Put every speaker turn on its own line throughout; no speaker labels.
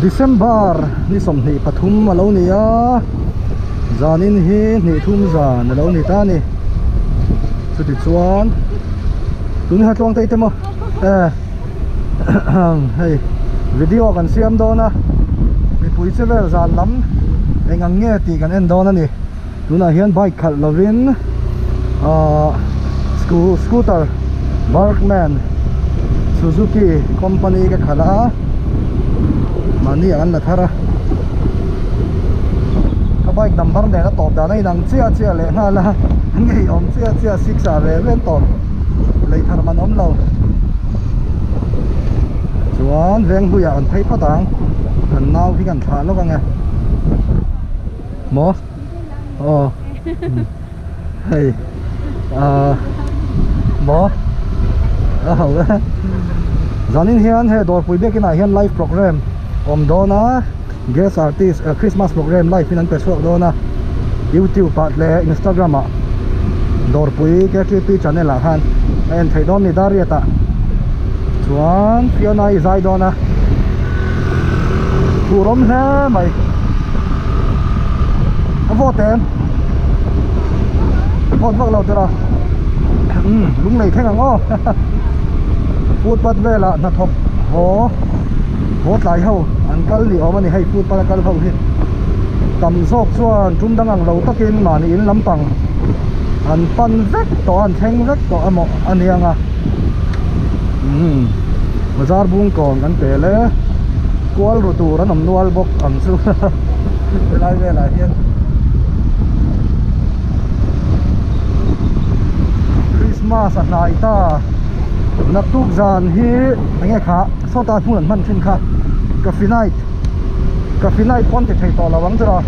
December ni som ni pathum alo ni a zanin hi ni thum zan alo ni ta ni chuti chuan tuni hatlong tai temo hey video kan siam do na mi pui chevel zan lam engang nge ti kan en do na ni tuna hian bike khal lovin scooter Berkman Suzuki company ka khala mani an la thara ka bike number ne na top da nai nang chia le nga la ngei om chia 6 a ve ven top lei thar man om lo chuan veng hu ya an thei phatang an nau hi kan tha lo ka nge mo hey mo zanin hian he dor pui bekin a hian live program om dona guest artist Christmas program live in an pesok dona YouTube pat le Instagram a dor pui ke TV channel a han en thei don ni dariata chuan fiona izai dona turom he mai votem vot vak lo tera lung nei theng ang o food pat vela na thop ho vot lai ho an kal ni omani hei food pat kal ho hi tam sok chuan tum dangang lo takin mani in lampang an pan vek to an theng vek to amo anianga bazar bung kong an pele kual ru tu ran om nual bok ang chu lai vela hian Christmas at nai ta natuk zan hi ange kha sota huan man thin kha coffee night pon te thei to lawang chara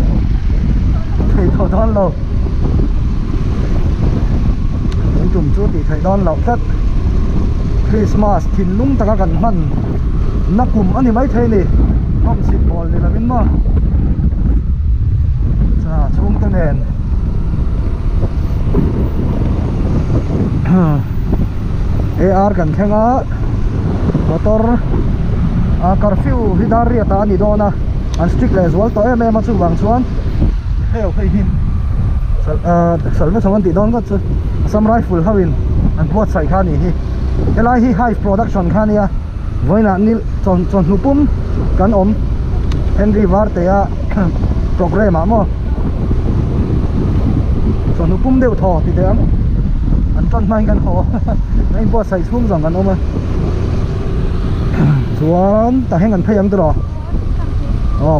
thei to don lo tum chu ti thei don lo khat Christmas thin lung taka kan man nakum ani mai thei ni hom sit bol ni lamin ma cha chung ta nen AR kan thenga motor curfew hidari ata ani dona an strict les wal to em chu wang chuan heo hei hin salve sawan ti don got sam rifle hawin an buat sai khani hi elai hi high production khania voina nil chon hupum kan om Henry Varte ya program mo chon hupum deu tho ti dem an ton mai kan ho nei bo sai chum jong kan oma chuan ta heng an pheyang tro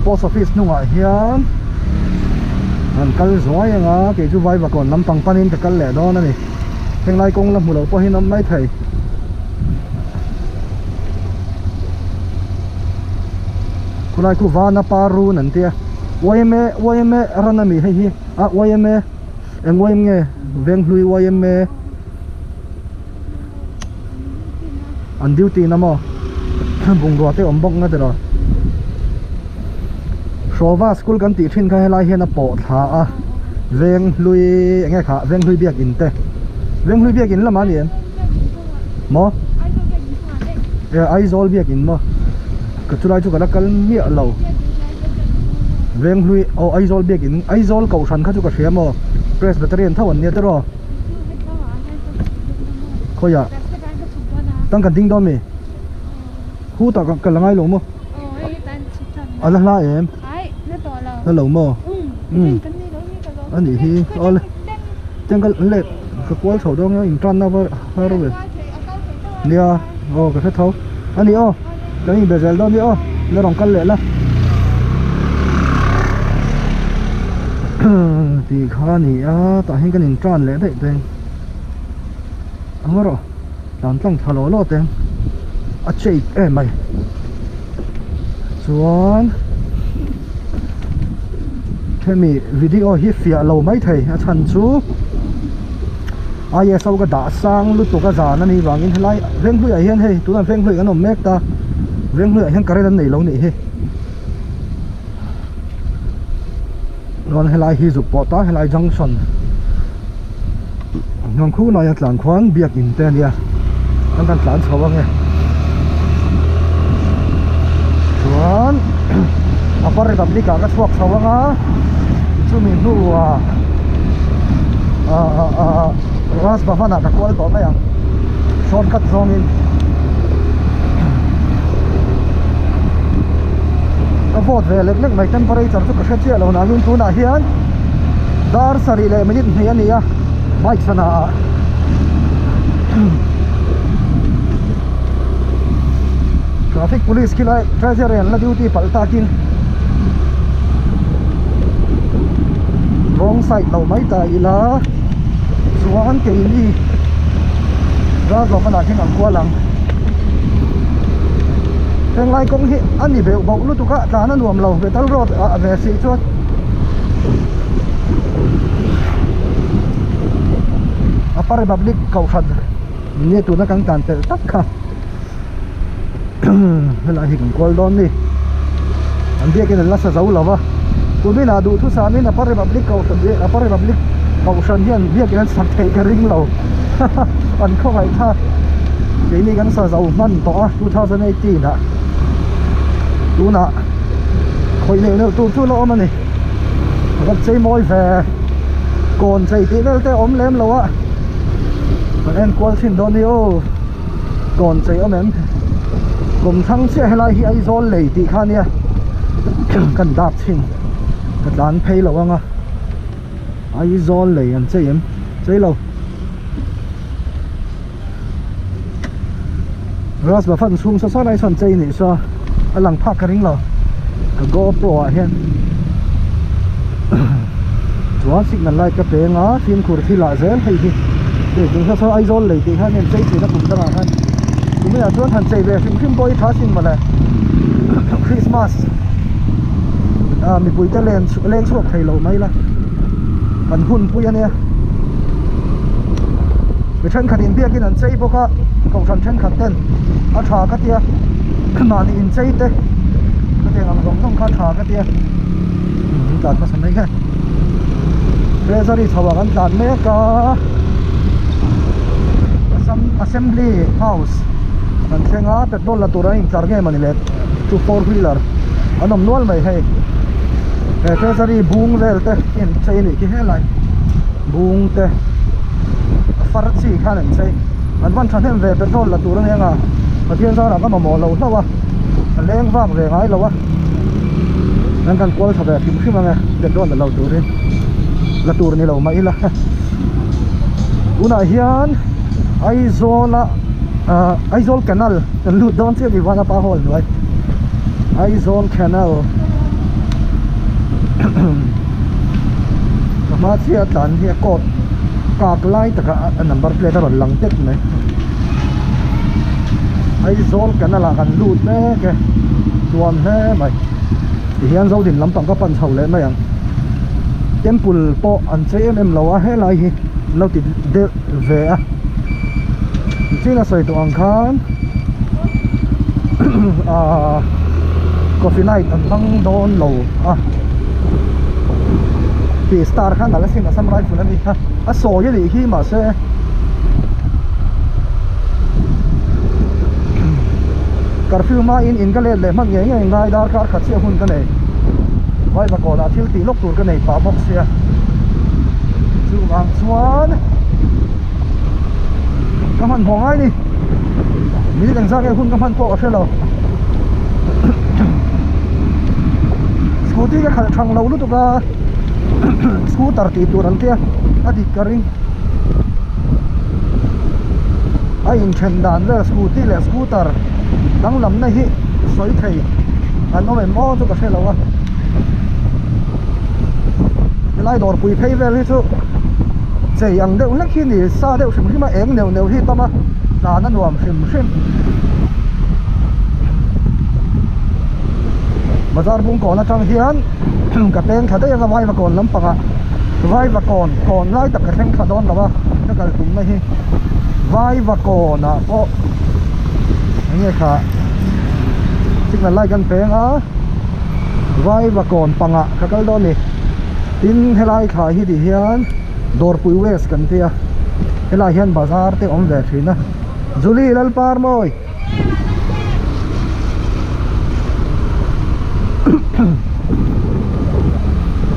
post office nunga hian an kal zoi anga ke chu vai ba kon lampang panin te kal le do na ni heng lai kong lam mulo po hin am mai thei kulai ku vana paru nan tia wayme ranami hei hi wayme engwaim nge veng hlui wayme an duty namo bung ro te om bok nga tero shova school kan ti thin kha helai hian a po tha a veng hlui nge kha veng hlui biak in te veng hlui biak in lama ni mo ai zol biak in mo ka chulai chu ka kal mi lo veng hlui ai zol biak in ai zol ko than kha chu ka hriamo presbyterian thawan ne tero khoya tang kan ding do mi khu ta ka langai lo mo ala la em nó lẩu mò anh ấy hi ole chẳng cái lệ cái quái sầu đó nó tròn nó vào rồi nia cái hết thấu anh ấy cái gì bây giờ đó nia nó đồng cân lệ là thì khá nỉ tại hình cái nhìn tròn lệ đấy tên rồi làm tăng thà lỗ tên chơi em mày xuống thế mi video hi fia lâu mấy thầy chân chú ai sau cái đã sang lúc tụ cái già nó đi vào in lại veng hui hiền hay tụ là veng hui cái nồng mét ta veng hui hiền cái này lâu nỉ hay còn hay lại hi dục bỏ ta hay lại junction ngang khu này làm khoán biếc in tên nha anh đang làm sao vậy chuan Upper Republic ka swak sawanga chumi nu ras bavana ka kwal to mayang shortcut zone in ka vote ve lek mai temperature chu ka hretia lo na nun tu na hian dar sari le minute hne ania bike sana traffic police kila treasurer la duty palta kin wrong side lo mai ta ila suan ke ni ra zo mana kin ang kwa lang teng lai kong hi ani be bau lu tu ka ta na nuam lo be tal road a ve si chuat Upper Republic kau sad ni tu na kang tan tel tak kha hela hi kang kol don ni an bia ken la sa zau lawa tu bi na du thu sa min Upper Republic kau sad be Upper Republic kau san hian bia ken sak thei ka ring lo an kho hai tha ke ni kan sa zau man to 2018 da tu na khoi ne ne tu lo ma ni gặp chơi môi về còn chạy tí nữa tới ốm lem lâu á em quay xin đón yêu còn chạy ốm em cùng thăng xe hay là hi ai zon lấy tí khan nha cần đạp xin cần đán pay lâu anh à ai zon lấy em chơi lâu ras bà phân xuống sao này son chơi này sao ở lăng park cái ring lâu cái GoPro à hen chuan signal light ka pe nga fin khur thi la zel hei hi de ding sa ai zol le ti khan em chei chi na kum da khan tumi a chuan han chei ve hrim boy tha sin mala Christmas mi pui ta len suak thei lo mai la kan hun pui ania be than khatin bia kin an chei boka ko than than khat ten a tha ka tia mani in chei te ka te ang rong thong kha tha ka tia dan ma sanai kha treasury thawagan dan me ka assembly house an thenga petrol la tura in tlar nge mani le to four wheeler anom nual mai hei treasury bung vel te in chei ni ki helai bung te far chi khan en chei an van than hem ve petrol la tura nge nga pathian sa ra ka mo lo lawa leng wang ve ngai lawa nan kan kwal thabe phim phim anga petrol la lo turin la tur ni lo mai la una hian Aizol canal kan lut don che di wana pa hol noi Aizol canal ma chia tan hi kot kak lai taka number plate ron lang tet ne Aizol canal kan lut me ke tuan he mai ti hian zo din lampang ka pan chho le mai ang temple po an che em lo a he lai hi lo ti de ve a china soi to ang khan coffee night an bang don lo pi star khan ala sin asam rai fulan ni a so ye li hi ma se curfew ma in ka le man nge ngai dar kar khat se hun ka nei vai ba ko da thil ti lok tur ka nei pa box sia chu ang chuan các bạn hóng ai đi mỹ cảnh sát cái hun các bạn có xe đâu scooty cái khăn thằng lâu lúc tụi ta scooter thì tụi thằng kia à đi caring ai in chân đàn là scooty là scooter đang làm này hi xoay thầy anh nói mò cho cái xe lâu à cái lai đòn quỳ pay về đi chứ chạy ăn đeo lắc khi thì xa đeo xem khi mà em đều hi tâm á là nó nuông xem mà ra bung còn là trong hiến cả tên khá đấy là vai và còn lắm bằng vai và còn lại tập cái thanh khá đón là ba nó cả cũng này hi vai và còn à có nghe khá chính là lại gần tên á vai và còn bằng à cái đó này tin hay lại khá hi thì hiến Dorpui West kan tia hela hian bazar te om ve thina Juli lal par moi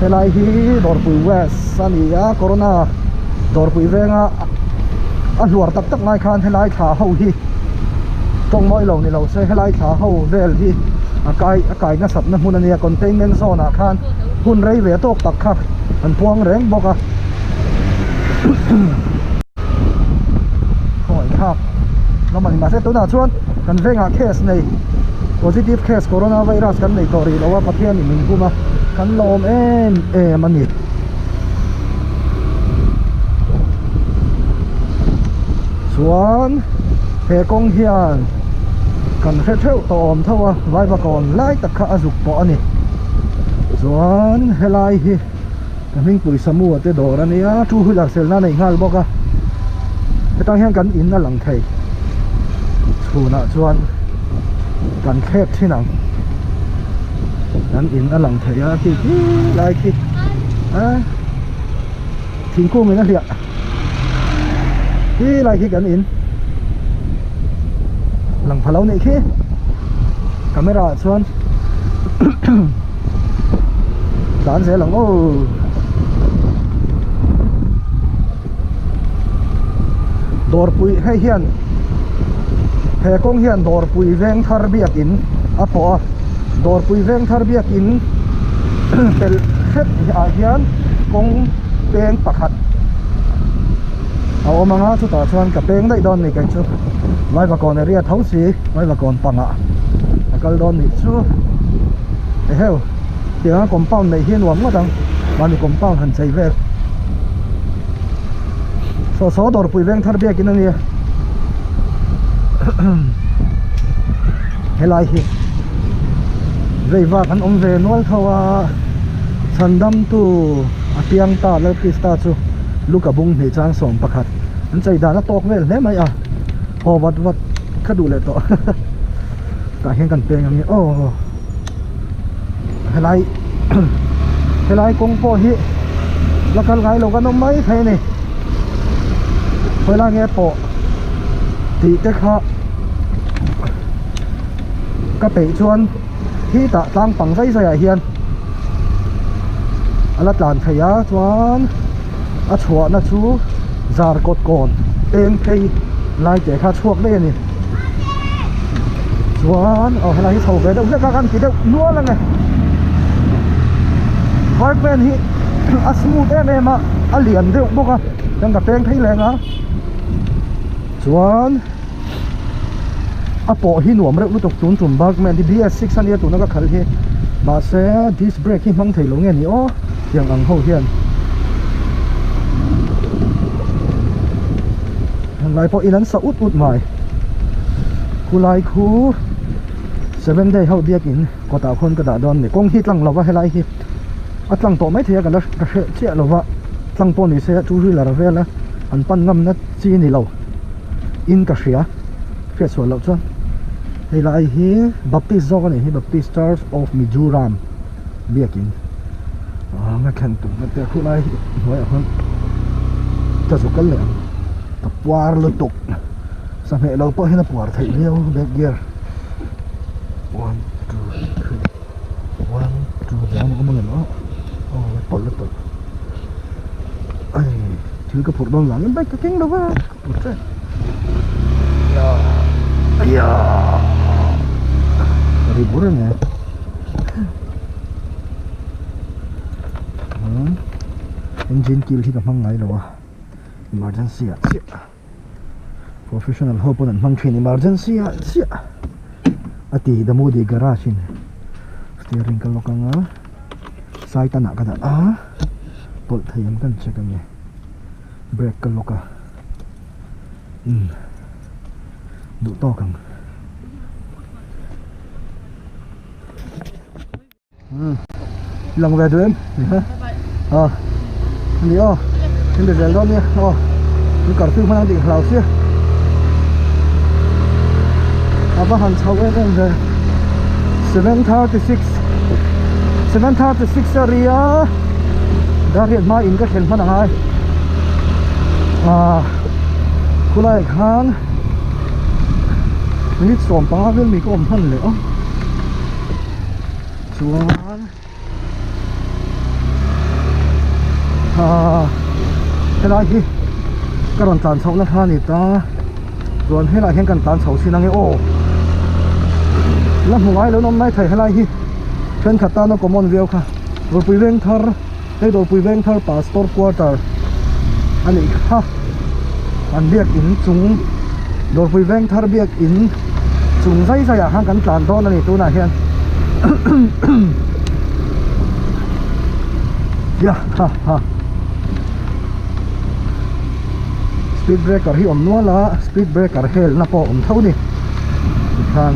helai hi dorpui west ania corona dorpui venga a hluar tak tak ngai khan helai tha ho hi tong moi lo ni lo se helai tha ho vel hi akai na sat na mun ania containment zone a khan hun rei ve tok tak kha an puang reng boka khoi khap nó mà sẽ tối nào chuan cần về ngã case này positive case coronavirus kan nei tori lawa pathian ni min kuma kan lom em ani chuan he kong hian kan khe theu to om thawa vai ba kon lai tak kha azuk po ani chuan helai hi kaming pui samu ate dor ania two wheeler sel na nei ngal boka hetang hian kan in na lang thei chuna chuan kan khep thinang kan in a lang theia ki lai ki thingkung in a hlia ki lai ki kan in lang phalo nei khi camera chuan dan se lang o dor pui hay hian he kong hian dor pui veng thar biak in apo dor pui veng thar biak in tel khet a hian kong peng pakhat aw manga chu ta chuan ka peng dai don ni kai chu vai va kon area thosi vai va kon panga akal don ni chu e heu tiang compound nei hian wang ma dang mani compound han chei vel so dor pui veng thar biak in ania helai hi veiwa kan om ve nual thawa chandam tu apiang ta le krista chu luka bung hei chang som pakhat an chei dana tok vel hle mai a ho wat khadu le to ta hian kan peng ami helai helai kong po hi lakal ngai lo kan om mai thai ni hoila nge po ti te kha ka pe chuan hi ta tlang pang zai zai hian ala tlan thaya chuan a chhuwa na chu zar kot kon eng thei lai te kha chuak le ni chuan hala hi thau ve deuh ka kan ki deuh nual la nge hardman hi a smooth em a lian deuh boka tang ka peng thei lenga chuan apo hi nuam reuh lutok tun tum bak men di BS6 ania tu na ka khal hi ma se disc brake hi mang thei lo nge ni tiang ang ho hian lai po inan sa ut mai kulai khu 7 day ho biak in kota khon ka da don ni kong hi tlang lawa helai hi atlang to mai thia ka la ka che lawa tlang po ni se tu ri la ravela an pan ngam na chi ni lo in ka hria fe so lo chuan helai hi baptist zog ani hi baptist church of Mizoram biakin nga khan tu na te khu lai hoi hon ta su kal le ta puar lo tok sa me lo po hina puar thai leo back gear 1 2 jam ko mang no pol lo tok ai thil ka phur don lang bai ka king lo ba putre ya riburan ya engine kill hi ka mang ngai lo emergency professional hope on mang train emergency ati damu di garage in steering ka lokanga sai ta na ka da pol thayam kan check ami brake ka loka du to kang lòng về tụi em đi em được rèn lon nha cái card phim mang điện lào xưa apa han sau em về 736 area đã hiện mai in cái khen phát hàng ai kulai khan minit som pa vel mi ko om han le chuan helai hi karon tan chho na kha ni ta ruan helai hen kan tan chho sin ang e o la mungai lo nom nai thai helai hi chen khata no common view kha dor pui veng thar ei dor pui veng thar pastor quarter ani kha an biak in chung dor pui veng thar biak in chung zai zai a hang kan tlan don ani tu na hian ya ha speed breaker hi om nuala speed breaker hel na po om thau ni khan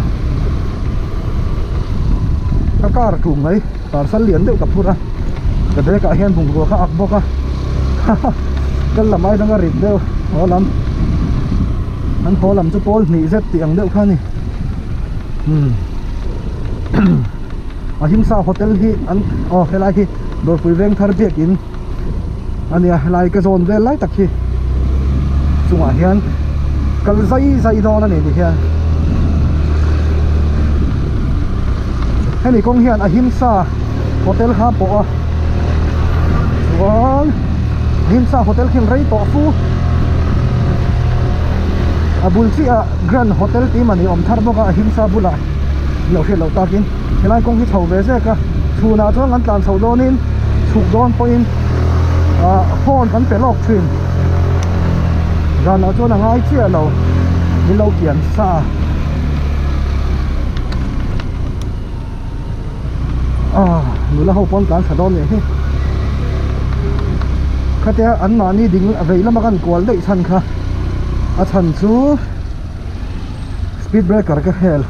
ka kar tum ngai parcel lian deuh ka phura ka de ka hian bung ro kha ak boka kal lamai danga rit deuh holam an holam chu pol ni zet ti ang deuh kha ni ahimsa hotel hi an helai hi dor pui veng thar biak in ania helai ka zon vel lai tak hi chunga hian kal zai don ani ni hian hemi kong hian ahimsa hotel kha po a chuan ahimsa hotel khin rei to fu abul chi a grand hotel ti mani om thar boka ahimsa bula lo he lo takin helai kong hi thau ve se ka thuna chuan an tlan chho donin chuk don point phone kan pe lok thin ran a chuan a ngai chia lo ni lo kian sa nula ho pon tlan sa don ni hi khatia an ma ni ding a veila makan kwal dei chan kha a chan chu speed breaker ka hel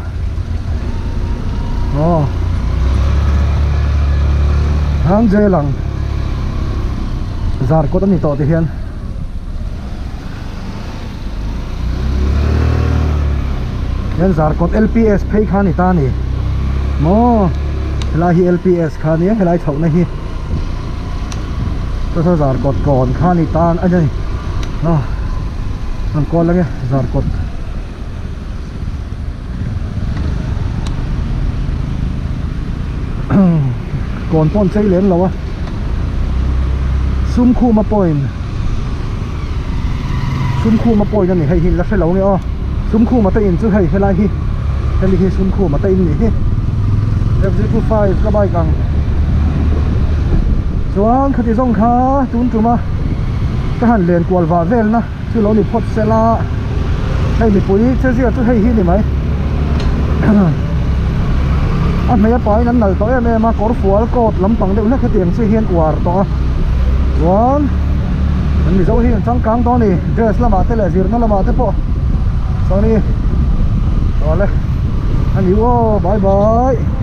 hang je lang zar ko tani to ti hian yan zar ko LPS phei kha ni ta ni mo helai hi LPS kha ni helai chho na hi to zar ko kon kha ni tan a nei an ko la ge zar ko còn pon chơi lên lâu á sum khu mà point cho này hay hin là phải lâu nghe sum khu mà tay in chứ hay lại hi hay sum khu mà tay in này FZ25 các bài càng chuan khati zong kha tun tuma ka han len kwal wa vel na chu lo ni phot sela hay ni pui che zia chu hay hi ni mai anh mấy bói nắn nở tối em mà có phù cột lắm bằng đều nét cái tiền suy hiên quả to one mình bị dấu hiên trắng cáng to này dress là mà thế là gì nó là mà thế po sau này rồi lên anh yêu bye bye